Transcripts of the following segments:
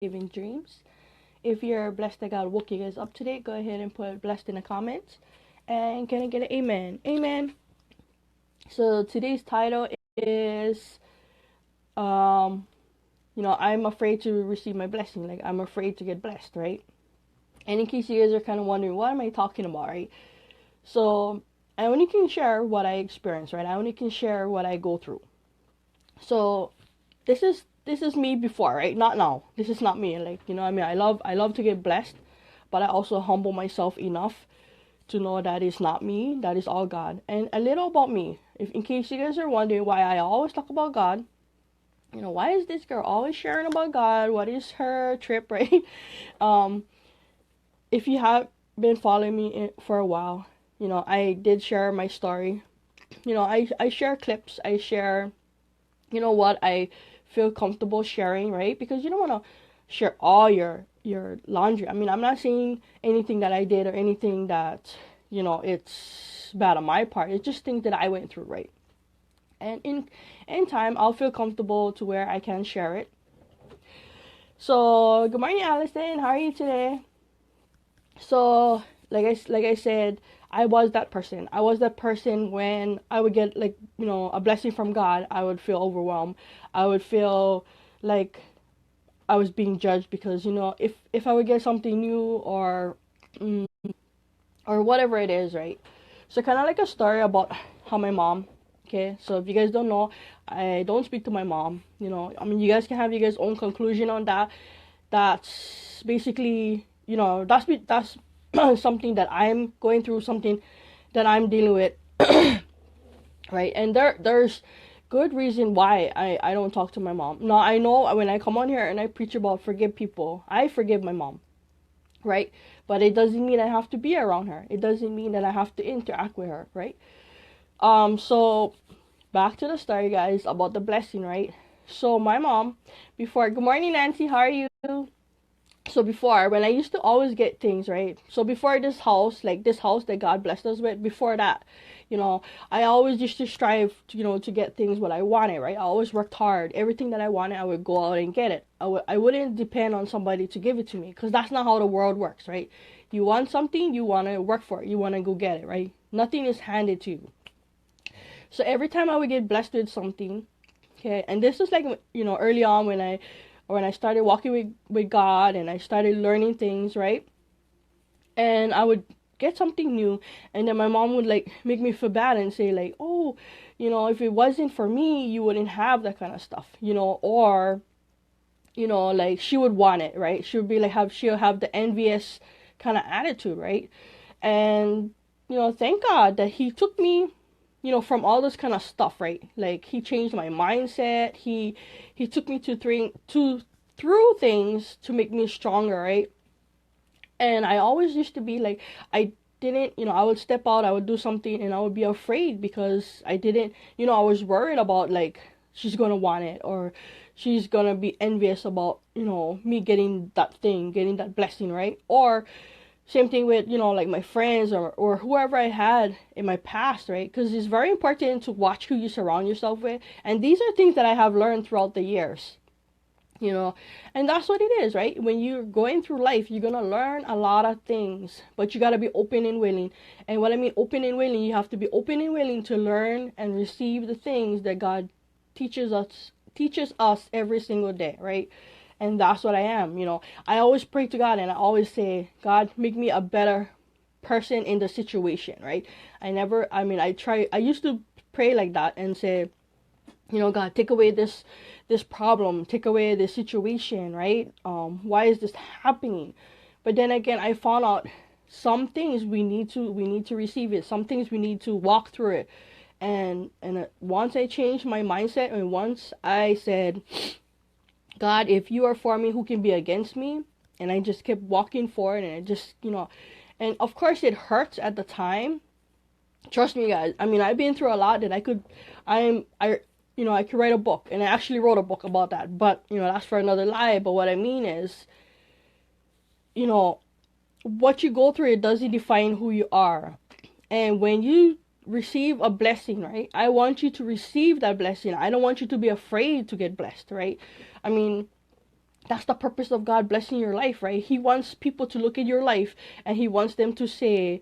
Giving dreams. If you're blessed that God woke you guys up today, go ahead and put blessed in the comments. And can I get an amen? Amen. So today's title is I'm afraid to receive my blessing. Like I'm afraid to get blessed, right? And in case you guys are kind of wondering, what am I talking about, right? So I only can share what I experience, right? I only can share what I go through. So this is me before, right? Not now. This is not me. Like, I love to get blessed, but I also humble myself enough to know that it's not me, that is all God. And a little about me. If in case you guys are wondering why I always talk about God, why is this girl always sharing about God? What is her trip, right? Um, if you have been following me for a while, I did share my story. I share clips. I share, what I feel comfortable sharing, right? Because you don't want to share all your laundry. I mean, I'm not saying anything that I did or anything that, it's bad on my part. It's just things that I went through, right? And in time, I'll feel comfortable to where I can share it. So, good morning, Allison. How are you today? So, like I said, I was that person. I was that person when I would get like, a blessing from God, I would feel overwhelmed. I would feel like I was being judged because, if I would get something new mm, or whatever it is, right? So kind of like a story about how my mom, okay? So if you guys don't know, I don't speak to my mom, I mean, you guys can have you guys own conclusion on that. That's basically, that's something that I'm going through, something that I'm dealing with, right? And there's good reason why I don't talk to my mom. Now I know when I come on here and I preach about forgive people, I forgive my mom, right? But it doesn't mean I have to be around her. It doesn't mean that I have to interact with her, right? So back to the story, guys, about the blessing, right? So my mom, before, good morning, Nancy, how are you? So before, when I used to always get things, right? So before this house, like this house that God blessed us with, before that, I always used to strive to, to get things what I wanted, right? I always worked hard. Everything that I wanted, I would go out and get it. I wouldn't depend on somebody to give it to me, because that's not how the world works, right? You want something, you want to work for it. You want to go get it, right? Nothing is handed to you. So every time I would get blessed with something, okay, and this was like, early on when I started walking with God and I started learning things, right? And I would get something new, and then my mom would like make me feel bad and say like, oh, if it wasn't for me, you wouldn't have that kind of stuff, or like she would want it, right? She would be like she'll have the envious kind of attitude, right? And thank God that he took me, from all this kind of stuff, right? Like he changed my mindset. He took me through things to make me stronger, right? And I always used to be like, I didn't, I would step out, I would do something, and I would be afraid because I didn't, I was worried about like she's gonna want it, or she's gonna be envious about, me getting that thing, getting that blessing, right? Or same thing with, like my friends or whoever I had in my past, right? Because it's very important to watch who you surround yourself with. And these are things that I have learned throughout the years, and that's what it is, right? When you're going through life, you're going to learn a lot of things, but you got to be open and willing. And what I mean open and willing, you have to be open and willing to learn and receive the things that God teaches us every single day, right? And that's what I am. I always pray to God, and I always say, God, make me a better person in the situation, right? I used to pray like that and say, God, take away this problem, take away this situation, right? Why is this happening? But then again, I found out some things we need to receive it. Some things we need to walk through it. And once I changed my mindset, and once I said, God, if you are for me, who can be against me? And I just kept walking forward, and I just, and of course it hurts at the time. Trust me, guys. I mean, I've been through a lot that I could write a book, and I actually wrote a book about that. But that's for another lie. But what I mean is, you know, what you go through, it doesn't define who you are. And when you receive a blessing, right? I want you to receive that blessing. I don't want you to be afraid to get blessed, right? I mean, That's the purpose of God blessing your life, right? He wants people to look at your life and he wants them to say,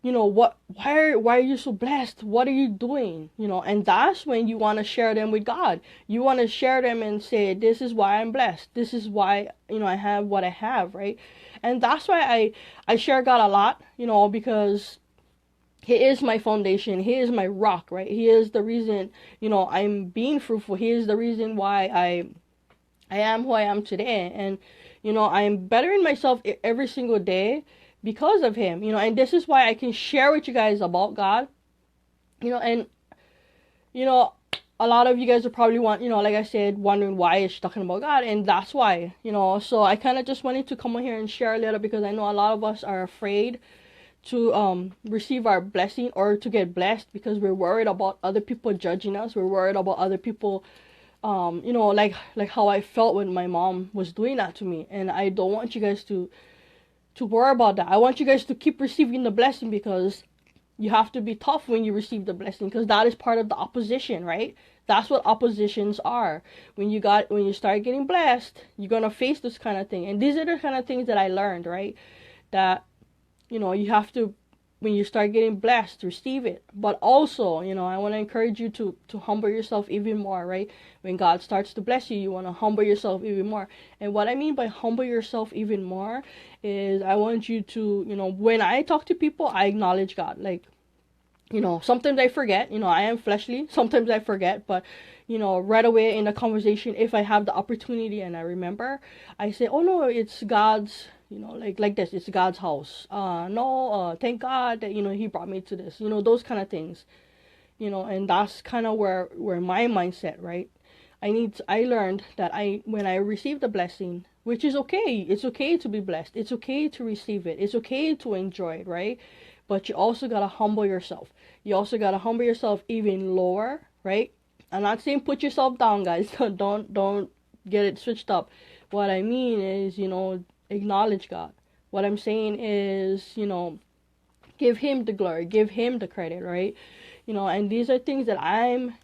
why are you so blessed? What are you doing? And that's when you want to share them with God. You want to share them and say, this is why I'm blessed. This is why, I have what I have, right? And that's why I share God a lot, because he is my foundation. He is my rock, right? He is the reason, I'm being fruitful. He is the reason why I am who I am today. And, I'm bettering myself every single day because of him, and this is why I can share with you guys about God, and, a lot of you guys are probably like I said, wondering why it's talking about God, and that's why, so I kind of just wanted to come on here and share a little, because I know a lot of us are afraid to receive our blessing or to get blessed because we're worried about other people judging us. We're worried about other people, like how I felt when my mom was doing that to me, and I don't want you guys to worry about that. I want you guys to keep receiving the blessing, because you have to be tough when you receive the blessing, because that is part of the opposition, right? That's what oppositions are. When you start getting blessed, you're gonna face this kind of thing. And these are the kind of things that I learned, right? That you have to, when you start getting blessed, receive it. But also, I want to encourage you to humble yourself even more, right? When God starts to bless you, you want to humble yourself even more. And what I mean by humble yourself even more is I want you to, when I talk to people, I acknowledge God. Like, sometimes I forget, I am fleshly. Sometimes I forget, but, right away in the conversation, if I have the opportunity and I remember, I say, oh no, it's God's, like this, it's God's house. Thank God that, he brought me to this, those kind of things, and that's kind of where my mindset, right? I learned that when I received the blessing, which is okay, it's okay to be blessed. It's okay to receive it. It's okay to enjoy it, right? But you also got to humble yourself. You also got to humble yourself even lower, right? I'm not saying put yourself down, guys. Don't get it switched up. What I mean is, acknowledge God. What I'm saying is, give him the glory, give him the credit, right? And these are things that I'm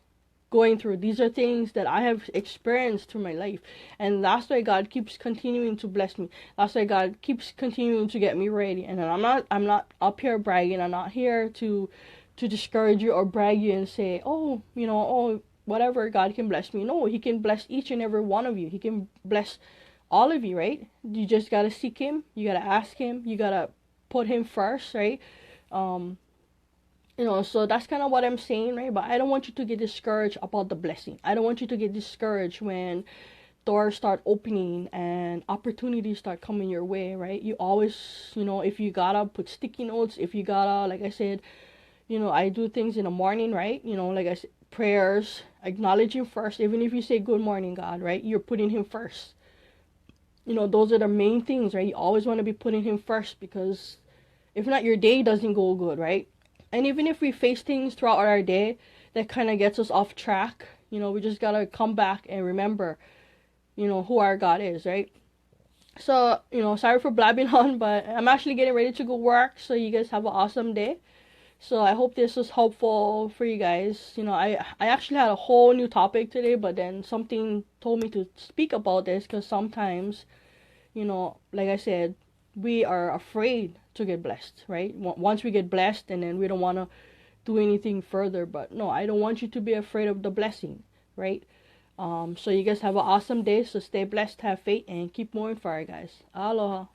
going through. These are things that I have experienced through my life, and that's why God keeps continuing to bless me. That's why God keeps continuing to get me ready. And I'm not up here bragging. I'm not here to discourage you or brag you and say, whatever, God can bless me. No, he can bless each and every one of you. He can bless all of you, right? You just gotta seek him. You gotta ask him. You gotta put him first, right? So that's kind of what I'm saying, right? But I don't want you to get discouraged about the blessing. I don't want you to get discouraged when doors start opening and opportunities start coming your way, right? You always, if you gotta put sticky notes, if you gotta, like I said, I do things in the morning, right? Like I said, prayers, acknowledge him first. Even if you say good morning, God, right? You're putting him first. Those are the main things, right? You always want to be putting him first, because if not, your day doesn't go good, right? And even if we face things throughout our day that kind of gets us off track, we just got to come back and remember, who our God is, right? So, sorry for blabbing on, but I'm actually getting ready to go work. So you guys have an awesome day. So I hope this was helpful for you guys. I actually had a whole new topic today, but then something told me to speak about this, because sometimes, like I said, we are afraid to get blessed, right? Once we get blessed, and then we don't want to do anything further. But no, I don't want you to be afraid of the blessing, right? So you guys have an awesome day. So stay blessed, have faith, and keep moving forward, guys. Aloha.